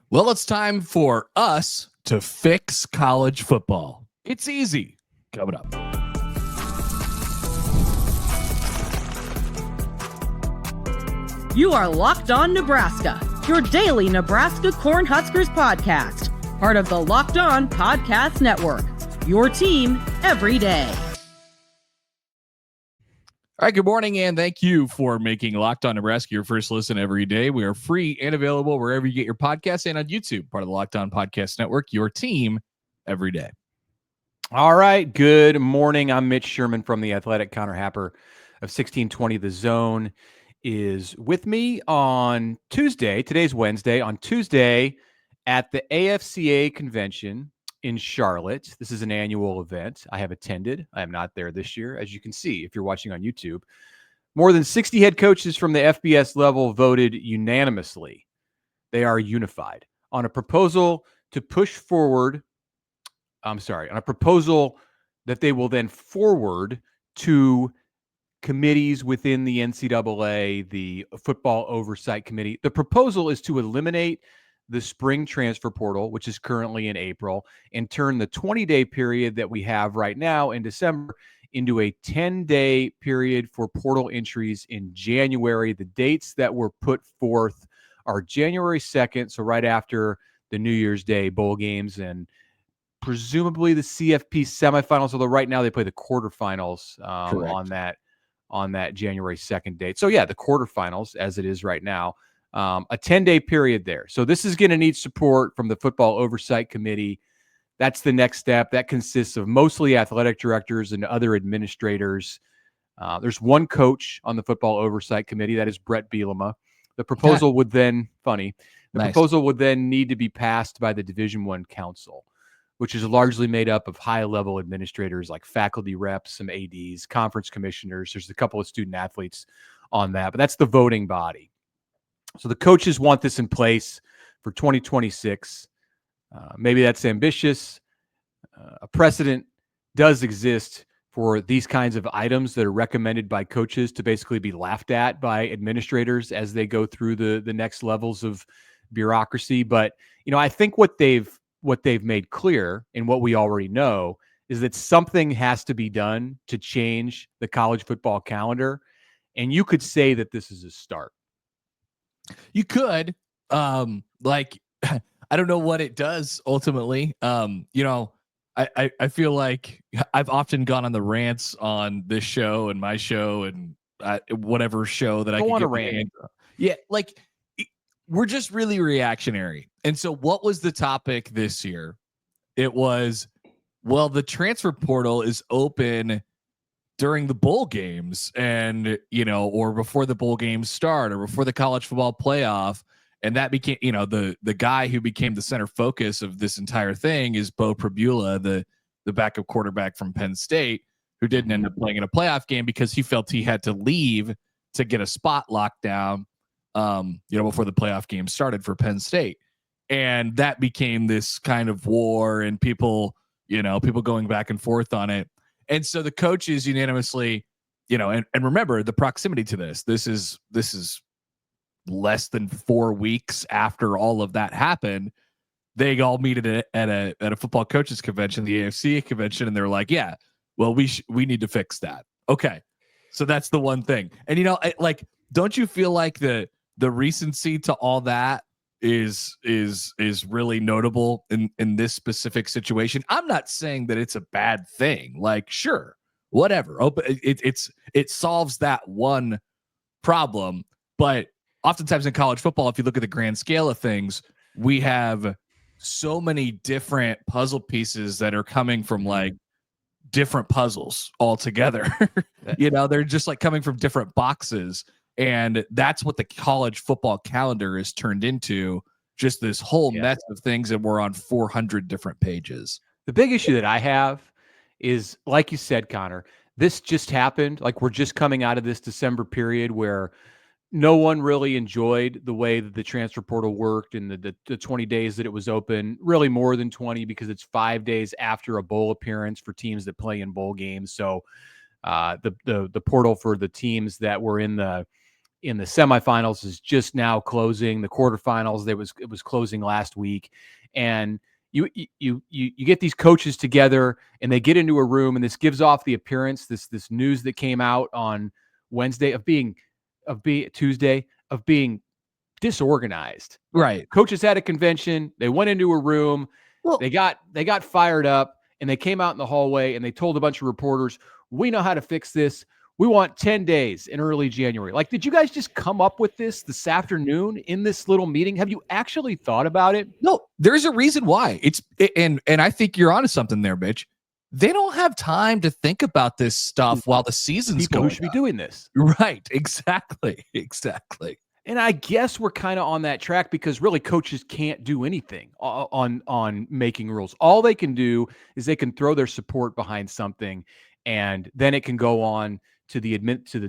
Well, it's time for us to fix college football. It's easy. Coming up. You are Locked On Nebraska, your daily Nebraska Cornhuskers podcast, part of the Locked On Podcast Network, your team every day. All right, good morning, and thank you for making Locked On Nebraska your first listen every day. We are free and available wherever you get your podcasts and on YouTube, part of the Locked On Podcast Network, your team every day. All right, good morning. I'm Mitch Sherman from The Athletic. Connor Happer of 1620 The Zone is with me on Tuesday. Today's Wednesday. On Tuesday at the AFCA convention in Charlotte. This is an annual event I have attended. I am not there this year, as you can see if you're watching on YouTube. More than 60 head coaches from the FBS level voted unanimously. They are unified on a proposal to push forward. On a proposal that they will then forward to committees within the NCAA, the Football Oversight Committee. The proposal is to eliminate the spring transfer portal, which is currently in April, and turn the 20-day period that we have right now in December into a 10-day period for portal entries in January. The dates that were put forth are January 2nd, so right after the New Year's Day bowl games, and presumably the CFP semifinals, although right now they play the quarterfinals on that January 2nd date. So yeah, the quarterfinals as it is right now, a 10-day period there. So this is going to need support from the Football Oversight Committee. That's the next step. That consists of mostly athletic directors and other administrators. There's one coach on the Football Oversight Committee. That is Brett Bielema. The proposal would then, proposal would then need to be passed by the Division I Council, which is largely made up of high-level administrators like faculty reps, some ADs, conference commissioners. There's a couple of student athletes on that, but that's the voting body. So the coaches want this in place for 2026. Maybe that's ambitious. A precedent does exist for these kinds of items that are recommended by coaches to basically be laughed at by administrators as they go through the next levels of bureaucracy. But, I think what they've made clear and what we already know is that something has to be done to change the college football calendar. And you could say that this is a start. You could, I don't know what it does ultimately. I feel like I've often gone on the rants on this show and my show and whatever show that I can get my hand. Yeah, we're just really reactionary. And so what was the topic this year? It was, well, the transfer portal is open during the bowl games and, or before the bowl games start or before the college football playoff. And that became, the guy who became the center focus of this entire thing is Bo Prabula, the backup quarterback from Penn State, who didn't end up playing in a playoff game because he felt he had to leave to get a spot locked down, before the playoff game started for Penn State. And that became this kind of war and people going back and forth on it. And so the coaches unanimously, and remember the proximity to this is less than 4 weeks after all of that happened. They all meet at a football coaches convention, the AFC convention, and they're like, yeah, well, we need to fix that. Okay. So that's the one thing. And, don't you feel like the recency to all that is really notable in this specific situation? I'm not saying that it's a bad thing. Sure, whatever. It solves that one problem. But oftentimes in college football, if you look at the grand scale of things, we have so many different puzzle pieces that are coming from different puzzles altogether. They're just coming from different boxes. And that's what the college football calendar is turned into, just this whole mess of things, and we're on 400 different pages. The big issue that I have is, like you said, Connor, this just happened. We're just coming out of this December period where no one really enjoyed the way that the transfer portal worked and the 20 days that it was open, really more than 20 because it's 5 days after a bowl appearance for teams that play in bowl games. So the portal for the teams that were in the in the semifinals is just now closing. The quarterfinals, it was closing last week. And you get these coaches together and they get into a room, and this gives off the appearance, this news that came out on Wednesday of being disorganized. Right. Coaches had a convention. They went into a room. Well, they got fired up, and they came out in the hallway and they told a bunch of reporters, "We know how to fix this. We want 10 days in early January." Like, did you guys just come up with this afternoon in this little meeting? Have you actually thought about it? No, there's a reason why. And I think you're onto something there, Mitch. They don't have time to think about this stuff while the season's People going who should be doing this. Right. Exactly. And I guess we're kind of on that track because really coaches can't do anything on making rules. All they can do is they can throw their support behind something, and then it can go on to the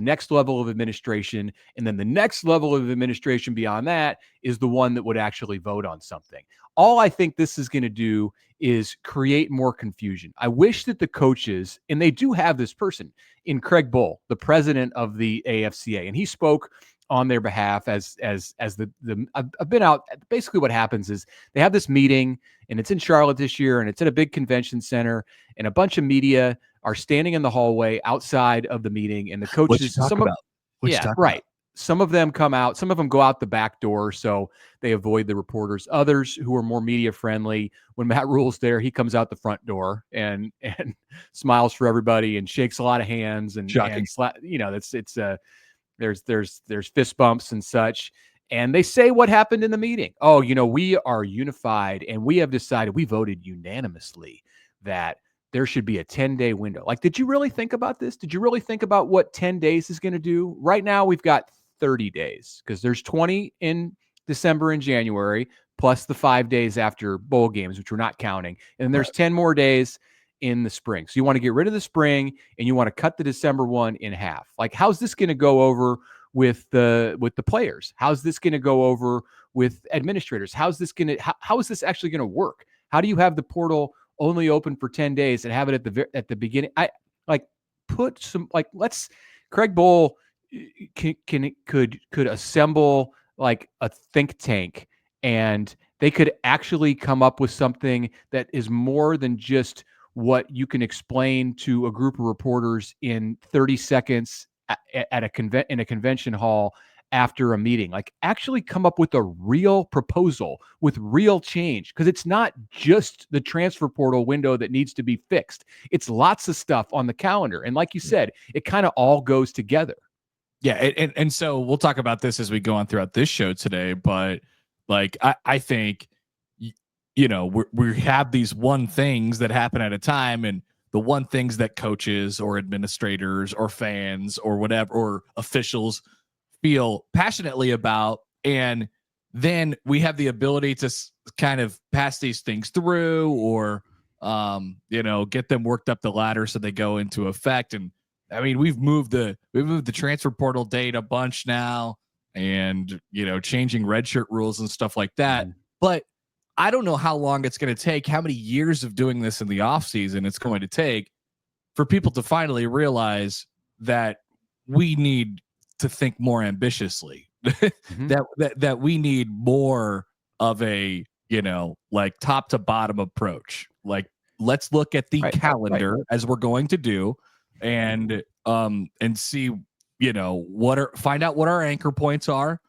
next level of administration, and then the next level of administration beyond that is the one that would actually vote on something. All I think this is going to do is create more confusion. I wish that the coaches, and they do have this person in Craig Bull, the president of the AFCA, and he spoke on their behalf as the I've been out. Basically what happens is they have this meeting, and it's in Charlotte this year, and it's at a big convention center, and a bunch of media are standing in the hallway outside of the meeting, and the coaches, some of them come out, some of them go out the back door, so they avoid the reporters. Others who are more media friendly, when Matt Rule's there, he comes out the front door and smiles for everybody and shakes a lot of hands and there's fist bumps and such. And they say what happened in the meeting. Oh, we are unified, and we have decided, we voted unanimously that there should be a 10-day window. Like, did you really think about this? Did you really think about what 10 days is going to do? Right now, we've got 30 days because there's 20 in December and January, plus the 5 days after bowl games, which we're not counting. And then there's 10 more days in the spring. So you want to get rid of the spring, and you want to cut the December one in half. Like, how's this going to go over with the players? How's this going to go over with administrators? How is this actually going to work? How do you have the portal only open for 10 days and have it at the beginning? Craig Bull could assemble like a think tank, and they could actually come up with something that is more than just what you can explain to a group of reporters in 30 seconds in a convention hall after a meeting. Like, actually come up with a real proposal with real change, because it's not just the transfer portal window that needs to be fixed. It's lots of stuff on the calendar. And like you said, it kind of all goes together. Yeah. And so we'll talk about this as we go on throughout this show today. But like, I think, we have these one things that happen at a time, and the one things that coaches or administrators or fans or whatever, or officials feel passionately about. And then we have the ability to kind of pass these things through, or, get them worked up the ladder so they go into effect. And I mean, we've moved the transfer portal date a bunch now, and, changing redshirt rules and stuff like that. Mm-hmm. But I don't know how long it's going to take, how many years of doing this in the offseason it's going to take for people to finally realize that we need to think more ambitiously, mm-hmm. that we need more of a, like top to bottom approach. Like, let's look at the calendar as we're going to do, and see, find out what our anchor points are,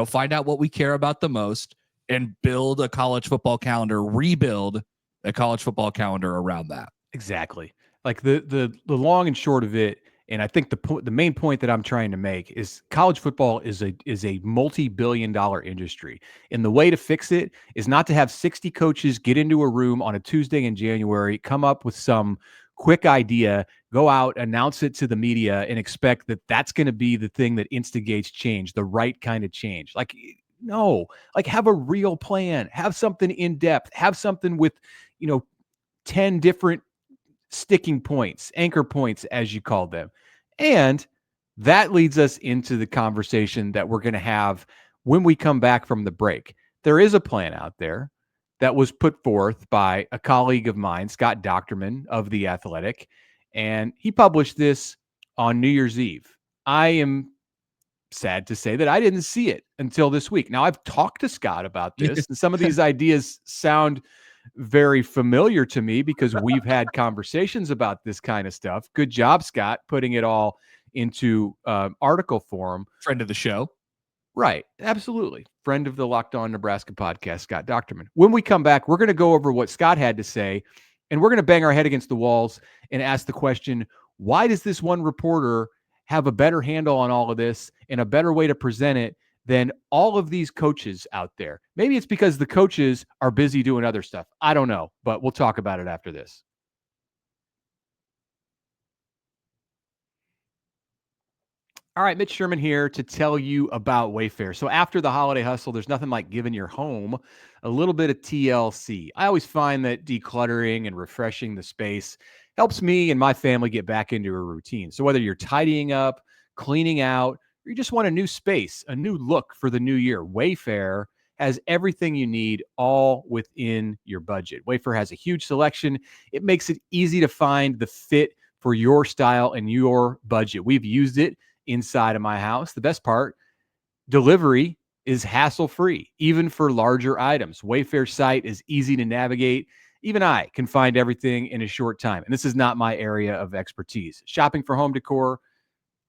find out what we care about the most, and build a college football calendar, rebuild a college football calendar around that. Exactly. Like the long and short of it, and I think the main point that I'm trying to make is college football is a multi-billion-dollar industry. And the way to fix it is not to have 60 coaches get into a room on a Tuesday in January, come up with some quick idea, go out, announce it to the media, and expect that that's going to be the thing that instigates change, the right kind of change. Like, no, like, have a real plan, have something in depth, have something with, 10 different sticking points, anchor points, as you call them. And that leads us into the conversation that we're going to have when we come back from the break. There is a plan out there that was put forth by a colleague of mine, Scott Dochterman of The Athletic, and he published this on New Year's Eve. I am sad to say that I didn't see it until this week. Now, I've talked to Scott about this, and some of these ideas sound very familiar to me because we've had conversations about this kind of stuff. Good job, Scott, putting it all into article form. Friend of the show. Right. Absolutely. Friend of the Locked On Nebraska podcast, Scott Dochterman. When we come back, we're going to go over what Scott had to say, and we're going to bang our head against the walls and ask the question, why does this one reporter have a better handle on all of this and a better way to present it than all of these coaches out there? Maybe it's because the coaches are busy doing other stuff. I don't know, but we'll talk about it after this. All right, Mitch Sherman here to tell you about Wayfair. So after the holiday hustle, there's nothing like giving your home a little bit of TLC. I always find that decluttering and refreshing the space helps me and my family get back into a routine. So whether you're tidying up, cleaning out, or you just want a new space, a new look for the new year, Wayfair has everything you need all within your budget. Wayfair has a huge selection. It makes it easy to find the fit for your style and your budget. We've used it inside of my house. The best part, delivery is hassle-free, even for larger items. Wayfair's site is easy to navigate. Even I can find everything in a short time. And this is not my area of expertise. Shopping for home decor,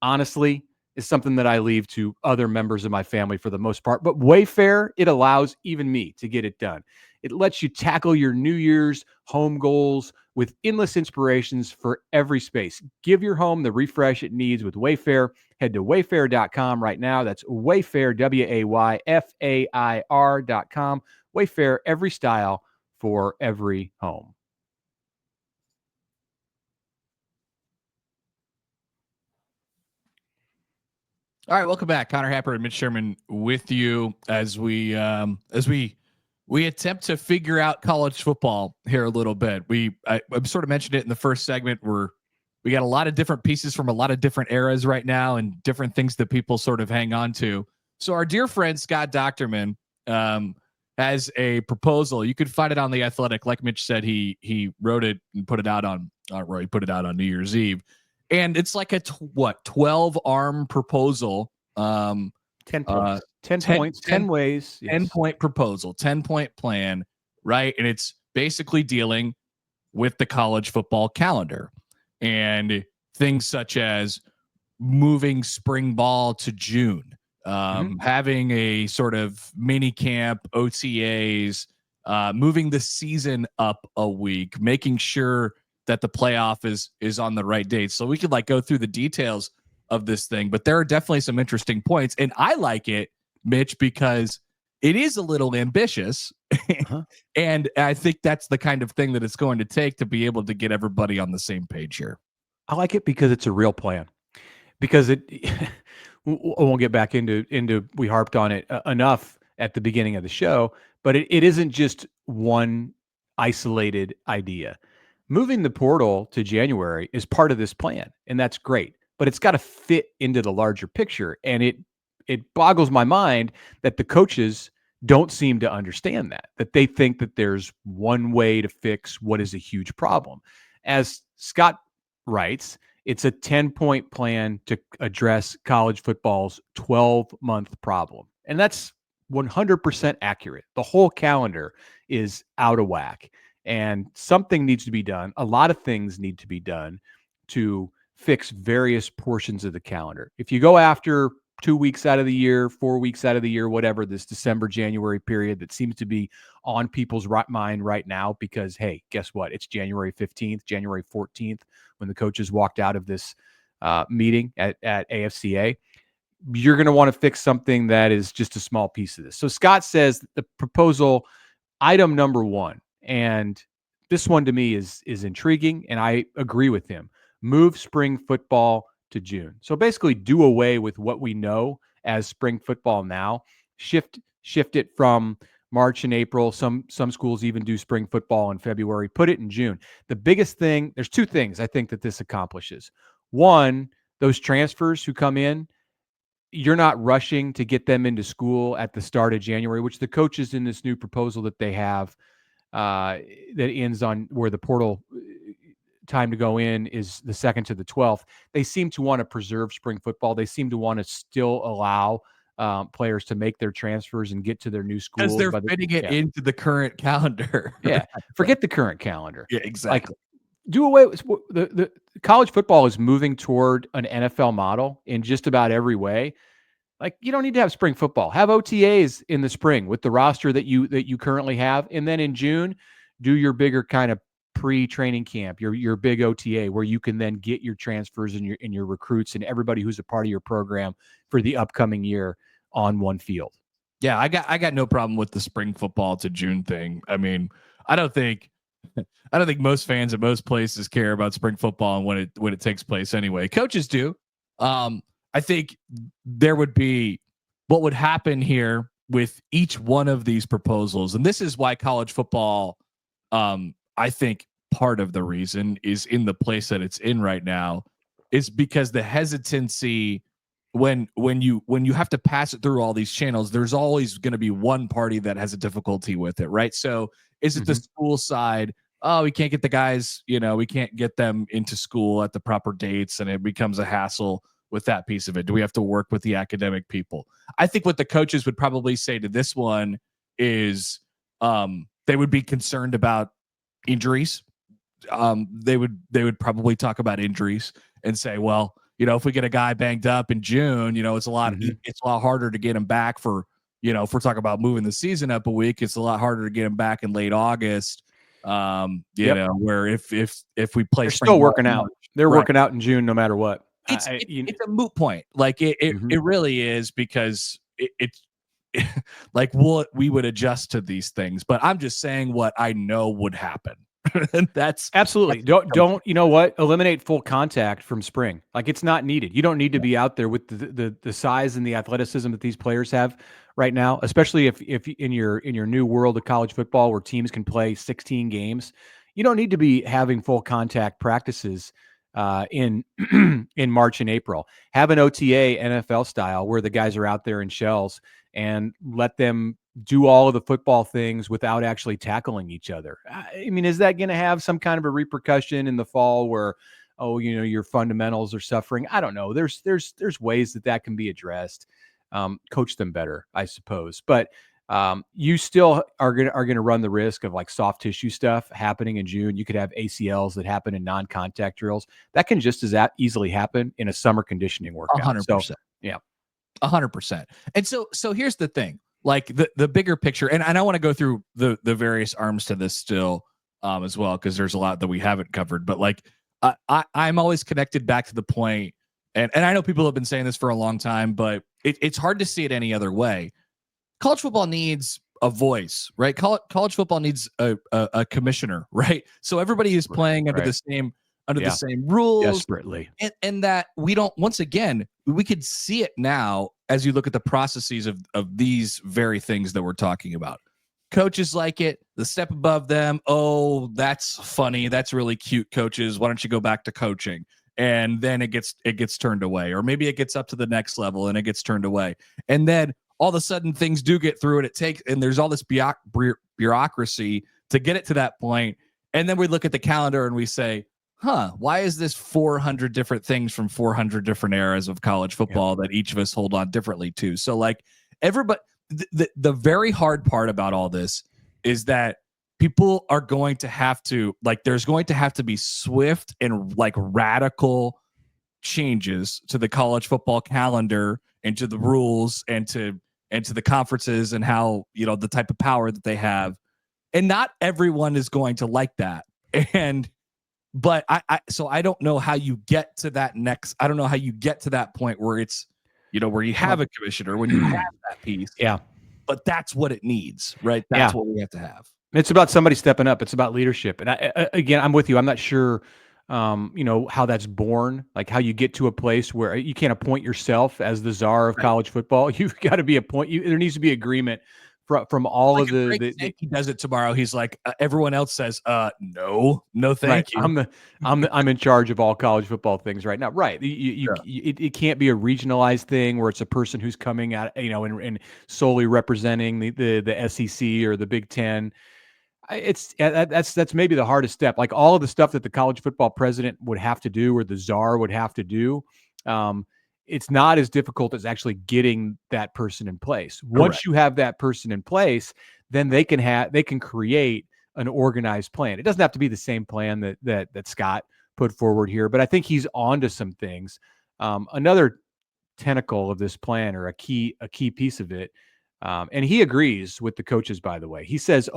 honestly, is something that I leave to other members of my family for the most part. But Wayfair, it allows even me to get it done. It lets you tackle your New Year's home goals with endless inspirations for every space. Give your home the refresh it needs with Wayfair. Head to wayfair.com right now. That's Wayfair, Wayfair.com. Wayfair, every style for every home. All right, welcome back. Connor Happer and Mitch Sherman with you as we attempt to figure out college football here a little bit. I sort of mentioned it in the first segment where we got a lot of different pieces from a lot of different eras right now and different things that people sort of hang on to. So our dear friend Scott Dochterman has a proposal. You could find it on The Athletic. Like Mitch said, he wrote it and put it out on he put it out on New Year's Eve. And it's like a 12-arm proposal. 10 points. 10 points, 10 ways. 10-point proposal, 10-point plan, right? And it's basically dealing with the college football calendar and things such as moving spring ball to June, having a sort of mini camp, OTAs, moving the season up a week, making sure that the playoff is on the right date. So we could like go through the details of this thing, but there are definitely some interesting points. And I like it, Mitch, because it is a little ambitious. And I think that's the kind of thing that it's going to take to be able to get everybody on the same page here. I like it because it's a real plan. Because I won't get back into we harped on it enough at the beginning of the show, but it isn't just one isolated idea. Moving the portal to January is part of this plan, and that's great. But it's got to fit into the larger picture, and it boggles my mind that the coaches don't seem to understand that they think that there's one way to fix what is a huge problem. As Scott writes, it's a 10-point plan to address college football's 12-month problem. And that's 100% accurate. The whole calendar is out of whack. And something needs to be done. A lot of things need to be done to fix various portions of the calendar. If you go after 2 weeks out of the year, 4 weeks out of the year, whatever, this December, January period that seems to be on people's mind right now because, hey, guess what? It's January 15th, January 14th when the coaches walked out of this meeting at AFCA. You're going to want to fix something that is just a small piece of this. So Scott says the proposal, item number one, and this one to me is intriguing, and I agree with him. Move spring football to June. So basically do away with what we know as spring football now. Shift it from March and April. Some schools even do spring football in February. Put it in June. The biggest thing, there's two things I think that this accomplishes. One, those transfers who come in, you're not rushing to get them into school at the start of January, which the coaches in this new proposal that they have that ends on where the portal time to go in is the 2nd to the 12th. They seem to want to preserve spring football. They seem to want to still allow players to make their transfers and get to their new schools. Because they're fitting it into the current calendar. Yeah. Forget the current calendar. Yeah, exactly. Do away with the college football is moving toward an NFL model in just about every way. Like, you don't need to have spring football. Have OTAs in the spring with the roster that you currently have, and then in June, do your bigger kind of pre-training camp, your big OTA, where you can then get your transfers and your recruits and everybody who's a part of your program for the upcoming year on one field. Yeah, I got no problem with the spring football to June thing. I mean, I don't think most fans at most places care about spring football and when it takes place anyway. Coaches do. I think there would be what would happen here with each one of these proposals. And this is why college football, I think part of the reason is in the place that it's in right now is because the hesitancy when you have to pass it through all these channels, there's always going to be one party that has a difficulty with it. Right. So is it the school side? Oh, we can't get the guys, we can't get them into school at the proper dates, and it becomes a hassle with that piece of it. Do we have to work with the academic people? I think what the coaches would probably say to this one is they would be concerned about injuries. They would probably talk about injuries and say, well, if we get a guy banged up in June, it's a lot harder to get him back for, if we're talking about moving the season up a week, it's a lot harder to get him back in late August. Where if we play, they're still working out. They're working out in June no matter what. It's a moot point. Like it really is, because it's like we would adjust to these things, but I'm just saying what I know would happen. And that's absolutely don't eliminate full contact from spring. Like, it's not needed. You don't need to be out there with the size and the athleticism that these players have right now, especially if in your new world of college football where teams can play 16 games. You don't need to be having full contact practices in March and April. Have an OTA NFL style where the guys are out there in shells and let them do all of the football things without actually tackling each other. I mean, is that going to have some kind of a repercussion in the fall where, your fundamentals are suffering? I don't know. There's ways that can be addressed. Coach them better, I suppose. But you still are going to run the risk of like soft tissue stuff happening in June. You could have ACLs that happen in non-contact drills. That can just as easily happen in a summer conditioning workout. 100%. So, yeah, 100%. And so here's the thing. Like the bigger picture, and I want to go through the various arms to this still as well, because there's a lot that we haven't covered. But like I'm always connected back to the point, and I know people have been saying this for a long time, but it's hard to see it any other way. College football needs a voice, right? College football needs a commissioner, right? So everybody is playing under the same rules desperately, and that we don't. Once again, we could see it now as you look at the processes of these very things that we're talking about. Coaches like it, the step above them. Oh, that's funny. That's really cute, coaches. Why don't you go back to coaching? And then it gets turned away, or maybe it gets up to the next level and it gets turned away. And then all of a sudden things do get through, and there's all this bureaucracy to get it to that point. And then we look at the calendar and we say, why is this 400 different things from 400 different eras of college football that each of us hold on differently to? So like everybody, the very hard part about all this is that people are going to have to, like, there's going to have to be swift and like radical changes to the college football calendar and to the rules and to the conferences and how, the type of power that they have. And not everyone is going to like that. But I don't know how you get to that I don't know how you get to that point where it's, where you have a commissioner, when you have that piece. Yeah. But that's what it needs, right? That's what we have to have. It's about somebody stepping up. It's about leadership. And again, I'm with you. I'm not sure, how that's born, like how you get to a place where you can't appoint yourself as the czar of college football. You've got to be there needs to be agreement from all like of he does it tomorrow. He's like, everyone else says, no, thank you. I'm in charge of all college football things right now. Right. It can't be a regionalized thing where it's a person who's coming out, and solely representing the SEC or the Big Ten. That's maybe the hardest step. Like all of the stuff that the college football president would have to do or the czar would have to do, it's not as difficult as actually getting that person in place. Once you have that person in place, then they can create an organized plan. It doesn't have to be the same plan that Scott put forward here, but I think he's onto some things. Another tentacle of this plan, or a key piece of it, and he agrees with the coaches, by the way. He says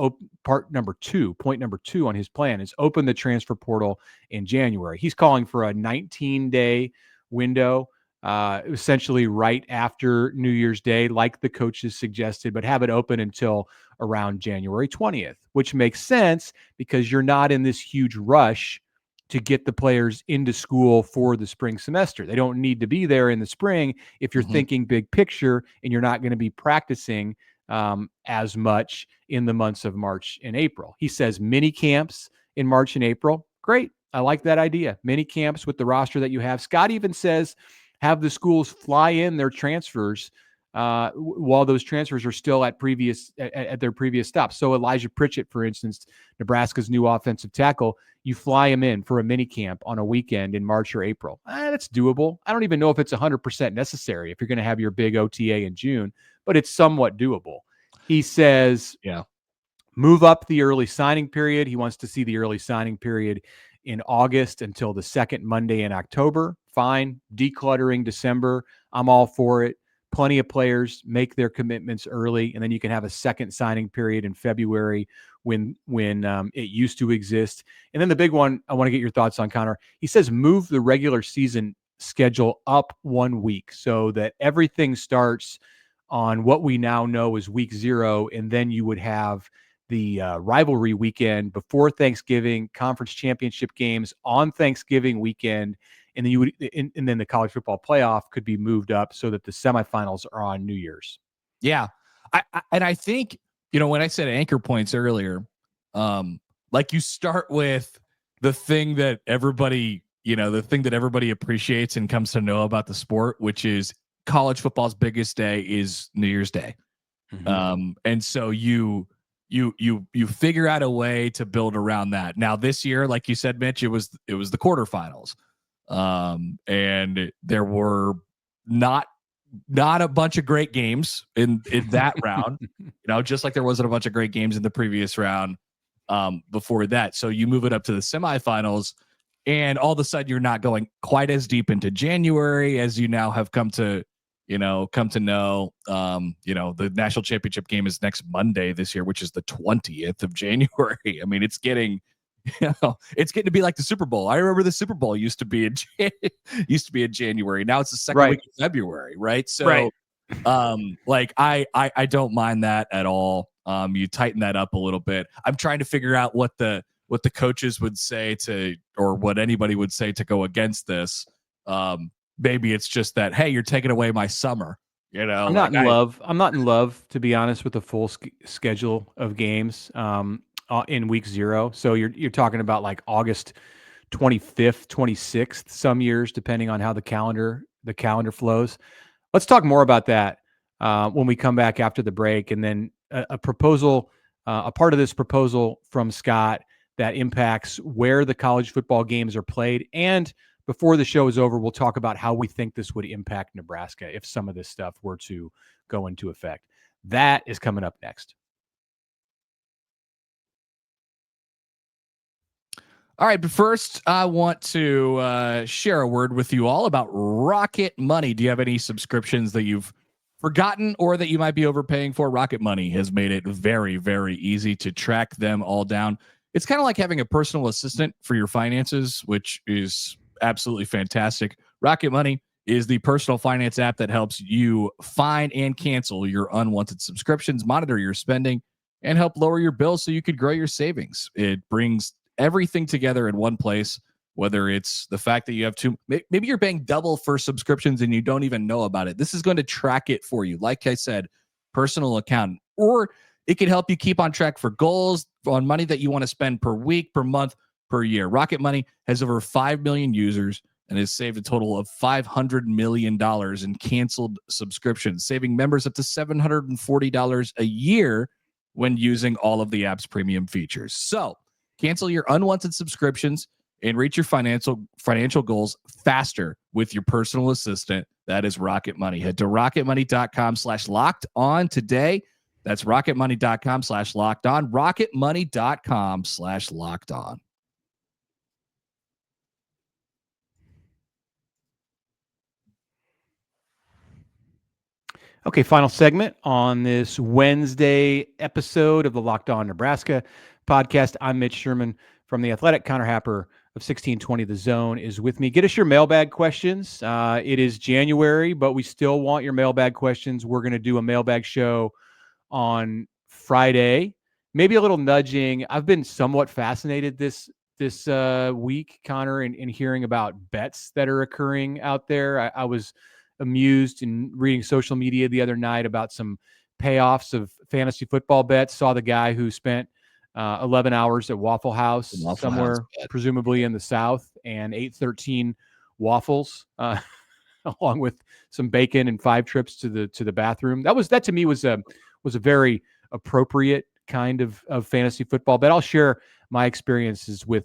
point number two on his plan is open the transfer portal in January. He's calling for a 19-day window, essentially right after New Year's Day, like the coaches suggested, but have it open until around January 20th, which makes sense because you're not in this huge rush to get the players into school for the spring semester. They don't need to be there in the spring if you're thinking big picture and you're not going to be practicing as much in the months of March and April. He says mini camps in March and April. Great. I like that idea. Mini camps with the roster that you have. Scott even says have the schools fly in their transfers while those transfers are still at their previous stops. So Elijah Pritchett, for instance, Nebraska's new offensive tackle, you fly him in for a mini camp on a weekend in March or April. That's doable. I don't even know if it's 100% necessary if you're going to have your big OTA in June, but it's somewhat doable. He says, move up the early signing period. He wants to see the early signing period in August until the second Monday in October. Fine. Decluttering December. I'm all for it. Plenty of players make their commitments early, and then you can have a second signing period in February when it used to exist. And then the big one I want to get your thoughts on, Connor. He says move the regular season schedule up 1 week so that everything starts on what we now know is week 0, and then you would have the rivalry weekend before Thanksgiving, conference championship games on Thanksgiving weekend, and then and then the college football playoff could be moved up so that the semifinals are on New Year's. Yeah, I think, when I said anchor points earlier, like you start with the thing that everybody appreciates and comes to know about the sport, which is college football's biggest day is New Year's Day. And so you figure out a way to build around that. Now this year, like you said, Mitch, it was the quarterfinals. And there were not a bunch of great games in that round, just like there wasn't a bunch of great games in the previous round before that. So you move it up to the semifinals, and all of a sudden you're not going quite as deep into January as you now have come to know. The national championship game is next Monday this year, which is the 20th of January. I mean, it's getting to be like the Super Bowl. I remember the Super Bowl used to be in January. Now it's the second week of February, right? So, I don't mind that at all. You tighten that up a little bit. I'm trying to figure out what the coaches would say or what anybody would say to go against this. Maybe it's just that, hey, you're taking away my summer. I'm not in love. I'm not in love, to be honest, with the full schedule of games. In week 0. So you're talking about like August 25th, 26th, some years, depending on how the calendar flows. Let's talk more about that when we come back after the break. And then a proposal, a part of this proposal from Scott that impacts where the college football games are played. And before the show is over, we'll talk about how we think this would impact Nebraska if some of this stuff were to go into effect. That is coming up next. All right, but first, I want to share a word with you all about Rocket Money. Do you have any subscriptions that you've forgotten or that you might be overpaying for? Rocket Money has made it very, very easy to track them all down. It's kind of like having a personal assistant for your finances, which is absolutely fantastic. Rocket Money is the personal finance app that helps you find and cancel your unwanted subscriptions, monitor your spending, and help lower your bills so you could grow your savings. It brings everything together in one place, whether it's the fact that you have maybe you're paying double for subscriptions and you don't even know about it. This is going to track it for you. Like I said, personal account, or it can help you keep on track for goals on money that you want to spend per week, per month, per year. Rocket Money has over 5 million users and has saved a total of $500 million in canceled subscriptions, saving members up to $740 a year when using all of the app's premium features. So cancel your unwanted subscriptions and reach your financial goals faster with your personal assistant. That is Rocket Money. Head to rocketmoney.com/locked-on today. That's rocketmoney.com/locked-on. rocketmoney.com/locked-on. Okay, final segment on this Wednesday episode of the Locked On Nebraska podcast. I'm Mitch Sherman from The Athletic. Connor Happer of 1620 The Zone is with me. Get us your mailbag questions. It is January, but we still want your mailbag questions. We're going to do a mailbag show on Friday. Maybe a little nudging. I've been somewhat fascinated this week, Connor, in hearing about bets that are occurring out there. I was amused in reading social media the other night about some payoffs of fantasy football bets. Saw the guy who spent 11 hours at Waffle House somewhere, presumably in the South, and ate 13 waffles along with some bacon and 5 trips to the bathroom. That to me was a very appropriate kind of fantasy football bet. I'll share my experiences with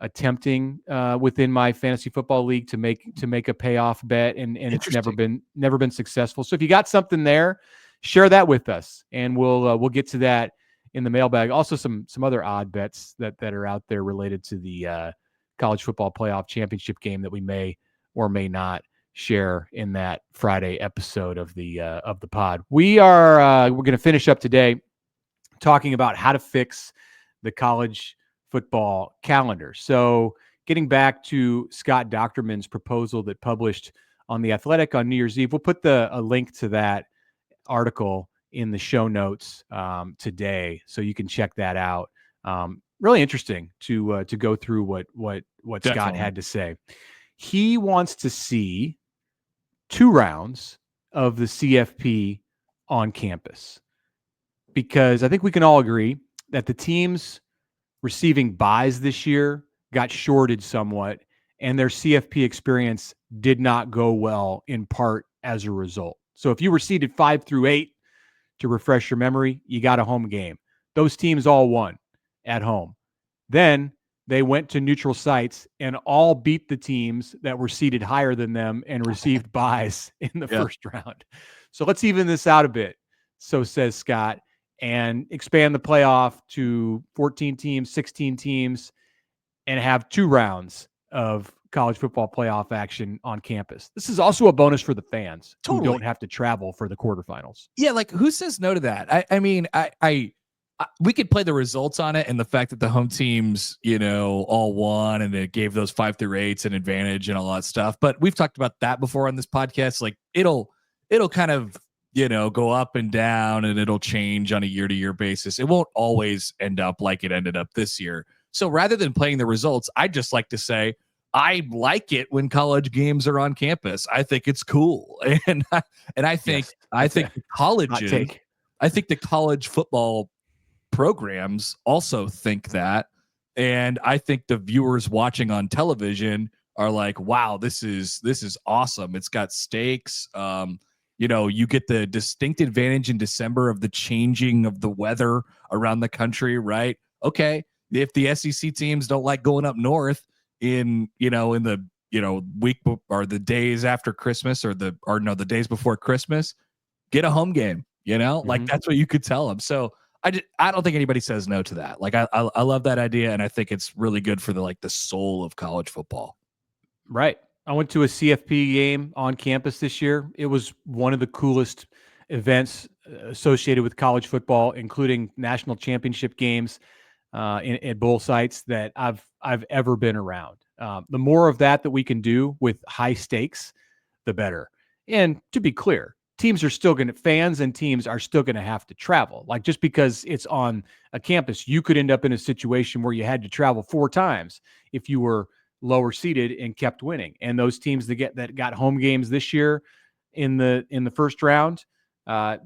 attempting within my fantasy football league to make a payoff bet, and it's never been successful. So if you got something there, share that with us, and we'll get to that in the mailbag. Also some other odd bets that are out there related to the college football playoff championship game that we may or may not share in that Friday episode of the pod. We're going to finish up today talking about how to fix the college football calendar. So getting back to Scott Dochterman's proposal that published on The Athletic on New Year's Eve, we'll put a link to that article in the show notes today, so you can check that out. Really interesting to go through what Scott had to say. He wants to see 2 rounds of the CFP on campus, because I think we can all agree that the teams receiving buys this year got shorted somewhat, and their CFP experience did not go well, in part as a result. So if you were seeded 5 through 8, to refresh your memory, you got a home game. Those teams all won at home. Then they went to neutral sites and all beat the teams that were seeded higher than them and received buys in the first round. So let's even this out a bit, so says Scott, and expand the playoff to 14 teams, 16 teams, and have 2 rounds of college football playoff action on campus. This is also a bonus for the fans who don't have to travel for the quarterfinals. Yeah, like who says no to that? I mean, we could play the results on it and the fact that the home teams, all won and it gave those 5 through 8s an advantage and all that stuff. But we've talked about that before on this podcast. Like it'll kind of go up and down, and it'll change on a year-to-year basis. It won't always end up like it ended up this year. So rather than playing the results, I'd just like to say I like it when college games are on campus. I think it's cool, and I think the colleges, I think the college football programs also think that, and I think the viewers watching on television are like, "Wow, this is awesome! It's got stakes." You get the distinct advantage in December of the changing of the weather around the country, right? Okay, if the SEC teams don't like going up north in the week or the days after Christmas or the days before Christmas, get a home game. Like that's what you could tell them. So I don't think anybody says no to that. Like I love that idea, and I think it's really good for the soul of college football. Right. I went to a CFP game on campus this year. It was one of the coolest events associated with college football, including national championship games at bowl sites that I've ever been around. The more of that we can do with high stakes, the better. And to be clear, fans and teams are still going to have to travel. Like just because it's on a campus, you could end up in a situation where you had to travel 4 times if you were lower seeded and kept winning. And those teams that got home games this year in the first round,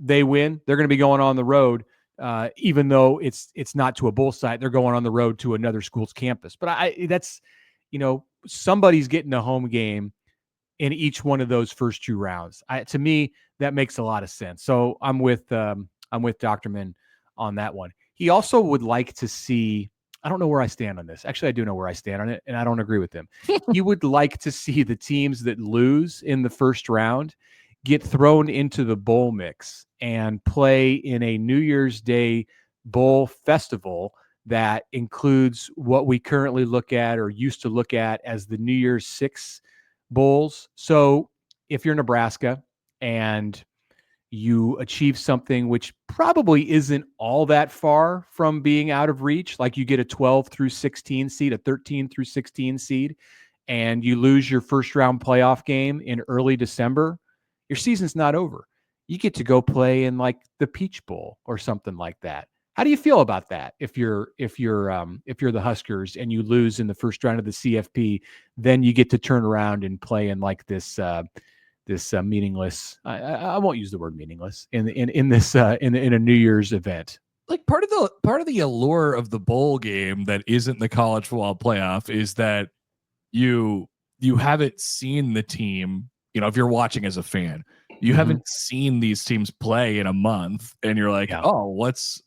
they win. They're going to be going on the road, even though it's not to a bowl site. They're going on the road to another school's campus. But that's somebody's getting a home game in each one of those first 2 rounds. To me, that makes a lot of sense. So I'm with Dochterman on that one. He also would like to see, I don't know where I stand on this. Actually, I do know where I stand on it, and I don't agree with him. He would like to see the teams that lose in the first round get thrown into the bowl mix and play in a New Year's Day bowl festival that includes what we currently look at or used to look at as the New Year's Six bowls. So if you're Nebraska and you achieve something which probably isn't all that far from being out of reach, like you get a 12 through 16 seed, a 13 through 16 seed, and you lose your first round playoff game in early December, your season's not over. You get to go play in like the Peach Bowl or something like that. How do you feel about that? If you're the Huskers and you lose in the first round of the CFP, then you get to turn around and play in like this meaningless. I won't use the word meaningless in a New Year's event. Like part of the allure of the bowl game that isn't the college football playoff is that you haven't seen the team. You know, if you're watching as a fan, you haven't seen these teams play in a month, and you're like, oh, what's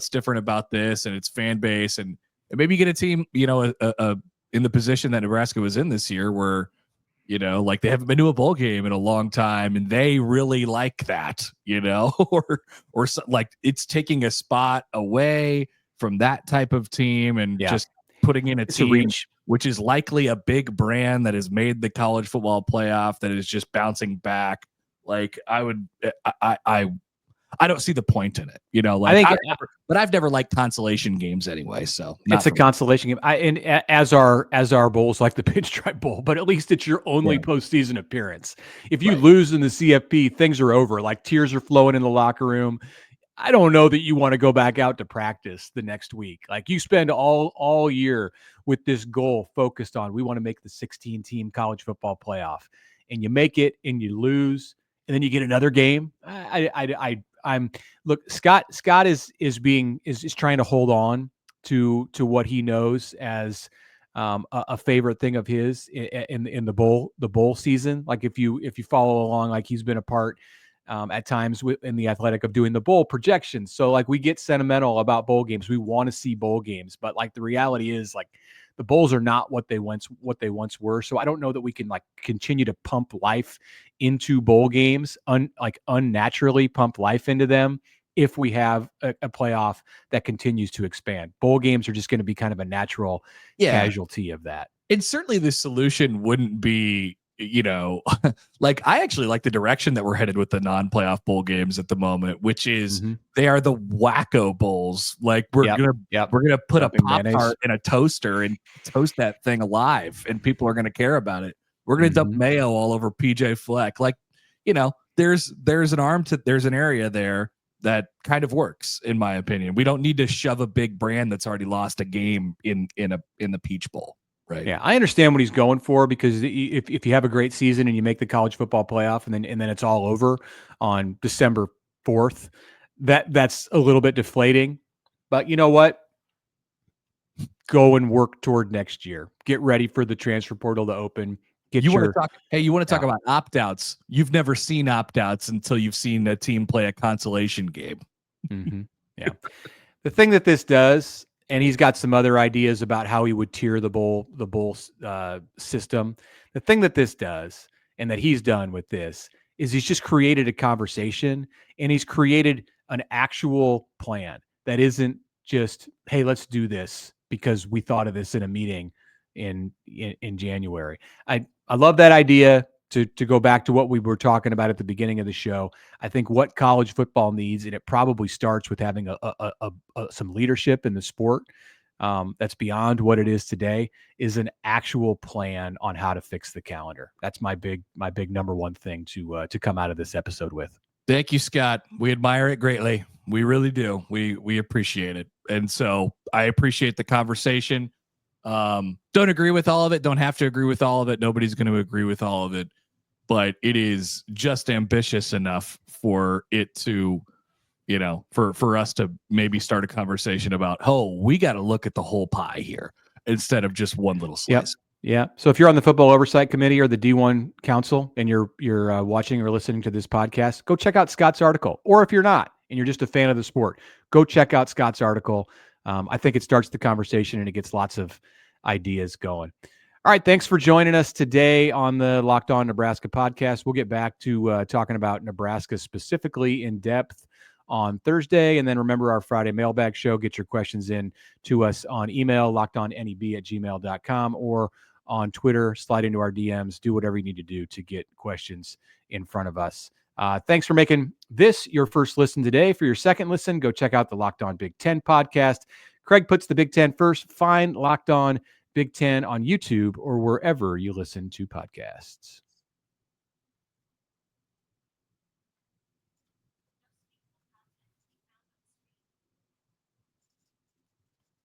different about this and its fan base, and maybe you get a team, you know, in the position that Nebraska was in this year, where, you know, like they haven't been to a bowl game in a long time, and they really like that, you know, or so, like it's taking a spot away from that type of team and just putting in a team which is likely a big brand that has made the college football playoff that is just bouncing back. Like I don't see the point in it, you know. Like I've never liked consolation games anyway. So it's a consolation game. And as our bowls, like the Pinstripe Bowl, but at least it's your only postseason appearance. If you lose in the CFP, things are over. Like tears are flowing in the locker room. I don't know that you want to go back out to practice the next week. Like you spend all year with this goal focused on, we want to make the 16-team college football playoff, and you make it and you lose, and then you get another game. Look, Scott is trying to hold on to what he knows as a favorite thing of his in the bowl season. Like if you follow along, like he's been a part at times in the Athletic of doing the bowl projections. So like we get sentimental about bowl games. We want to see bowl games, but like the reality is like the bowls are not what they once were. So I don't know that we can like continue to pump life into bowl games, unnaturally pump life into them if we have a playoff that continues to expand. Bowl games are just going to be kind of a natural casualty of that. And certainly the solution wouldn't be, you know, like I actually like the direction that we're headed with the non-playoff bowl games at the moment, which is they are the wacko bowls. Like we're gonna put a Pop-Tart in a toaster and toast that thing alive, and people are gonna care about it. We're gonna dump mayo all over PJ Fleck. Like, you know, there's an area there that kind of works, in my opinion. We don't need to shove a big brand that's already lost a game in the Peach Bowl. Right. Yeah, I understand what he's going for, because if you have a great season and you make the college football playoff and then it's all over on December 4th, that's a little bit deflating. But you know what? Go and work toward next year. Get ready for the transfer portal to open. You want to talk about opt-outs? You've never seen opt-outs until you've seen a team play a consolation game. Yeah. The thing that this does, and he's got some other ideas about how he would tier the bowl system. The thing that this does, and that he's done with this, is he's just created a conversation, and he's created an actual plan that isn't just, hey, let's do this because we thought of this in a meeting in January. I love that idea. To go back to what we were talking about at the beginning of the show, I think what college football needs, and it probably starts with having some leadership in the sport that's beyond what it is today, is an actual plan on how to fix the calendar. That's my big number one thing to come out of this episode with. Thank you, Scott. We admire it greatly. We really do. We appreciate it, and so I appreciate the conversation. Don't agree with all of it. Don't have to agree with all of it. Nobody's going to agree with all of it. But it is just ambitious enough for it to, you know, for us to maybe start a conversation about, oh, we got to look at the whole pie here instead of just one little slice. Yeah. So if you're on the Football Oversight Committee or the D1 Council and you're watching or listening to this podcast, go check out Scott's article. Or if you're not, and you're just a fan of the sport, go check out Scott's article. I think it starts the conversation and it gets lots of ideas going. All right, thanks for joining us today on the Locked On Nebraska podcast. We'll get back to talking about Nebraska specifically in depth on Thursday. And then remember our Friday mailbag show. Get your questions in to us on email, lockedonneb@gmail.com, or on Twitter. Slide into our DMs. Do whatever you need to do to get questions in front of us. Thanks for making this your first listen today. For your second listen, go check out the Locked On Big Ten podcast. Craig puts the Big Ten first. Find Locked On Big Ten on YouTube or wherever you listen to podcasts.